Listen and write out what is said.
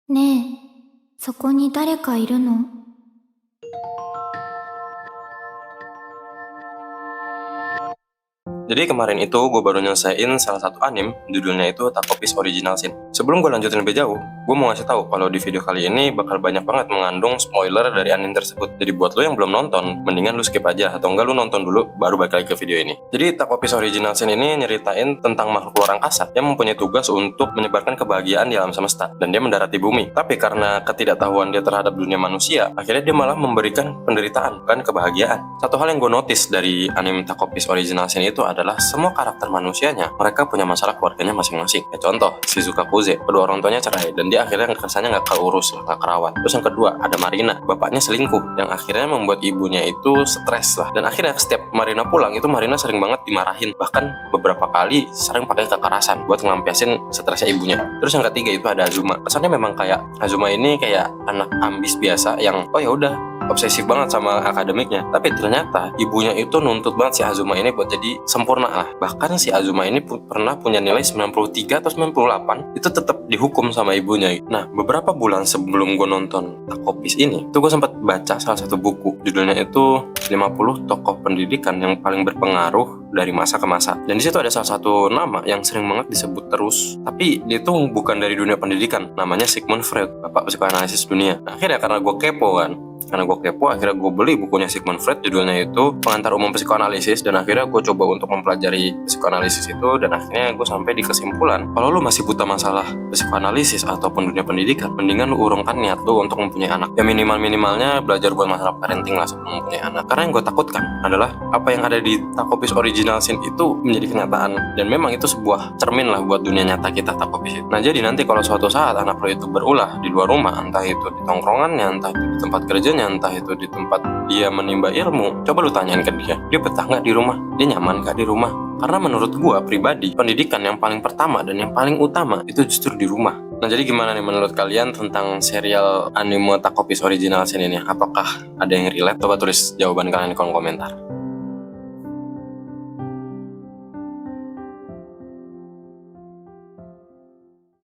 ねえ、そこに誰かいるの？ Jadi kemarin itu gue baru nyelesain salah satu anime, judulnya itu Taco Piece Original Sin. Sebelum gue lanjutin lebih jauh, gue mau ngasih tahu kalau di video kali ini bakal banyak banget mengandung spoiler dari anime tersebut. Jadi buat lo yang belum nonton, mendingan lu skip aja atau enggak lu nonton dulu baru balik lagi ke video ini. Jadi Taco Piece Original Sin ini nyeritain tentang makhluk luar angkasa yang mempunyai tugas untuk menyebarkan kebahagiaan di alam semesta, dan dia mendarat di bumi. Tapi karena ketidaktahuan dia terhadap dunia manusia, akhirnya dia malah memberikan penderitaan, bukan kebahagiaan. Satu hal yang gue notice dari anime Taco Piece Original Sin itu adalah semua karakter manusianya mereka punya masalah keluarganya masing-masing. Contoh Shizuka Kuze, kedua orang tuanya cerai dan dia akhirnya kesannya nggak keurus lah, nggak kerawat. Terus yang kedua ada Marina, bapaknya selingkuh yang akhirnya membuat ibunya itu stres lah, dan akhirnya setiap Marina pulang itu Marina sering banget dimarahin, bahkan beberapa kali sering pakai kekerasan buat ngelampiasin stresnya ibunya. Terus yang ketiga itu ada Azuma, kesannya memang kayak Azuma ini kayak anak ambis biasa yang oh ya udah obsesif banget sama akademiknya, tapi ternyata ibunya itu nuntut banget si Azuma ini buat jadi sempurna lah. Bahkan si Azuma ini pernah punya nilai 93 atau 98, itu tetap dihukum sama ibunya. Nah, beberapa bulan sebelum gue nonton Taco Piece ini, tuh gue sempat baca salah satu buku, judulnya itu 50 tokoh pendidikan yang paling berpengaruh dari masa ke masa. Dan di situ ada salah satu nama yang sering banget disebut terus, tapi dia tuh bukan dari dunia pendidikan, namanya Sigmund Freud, bapak psikoanalisis dunia. Nah, akhirnya karena gue kepo kan, akhirnya gue beli bukunya Sigmund Freud, judulnya itu Pengantar Umum Psikoanalisis, dan akhirnya gue coba untuk mempelajari psikoanalisis itu, dan akhirnya gue sampai di kesimpulan kalau lu masih buta masalah psikoanalisis ataupun dunia pendidikan, mendingan lu urungkan niat lu untuk mempunyai anak. Ya minimalnya belajar buat masalah parenting lah sebelum mempunyai anak. Karena yang gue takutkan adalah apa yang ada di Taco Piece Original Sin itu menjadi kenyataan, dan memang itu sebuah cermin lah buat dunia nyata kita, Taco Piece itu. Nah jadi nanti kalau suatu saat anak lo itu berulah di luar rumah, entah itu di tongkrongannya, entah itu di tempat kerjanya, entah itu di tempat dia menimba ilmu, coba lu tanyain ke dia betah nggak di rumah, dia nyaman nggak di rumah. Karena menurut gua pribadi, pendidikan yang paling pertama dan yang paling utama itu justru di rumah. Nah jadi gimana nih menurut kalian tentang serial anime Taco Piece Original Sin ini? Apakah ada yang relate? Coba tulis jawaban kalian di kolom komentar.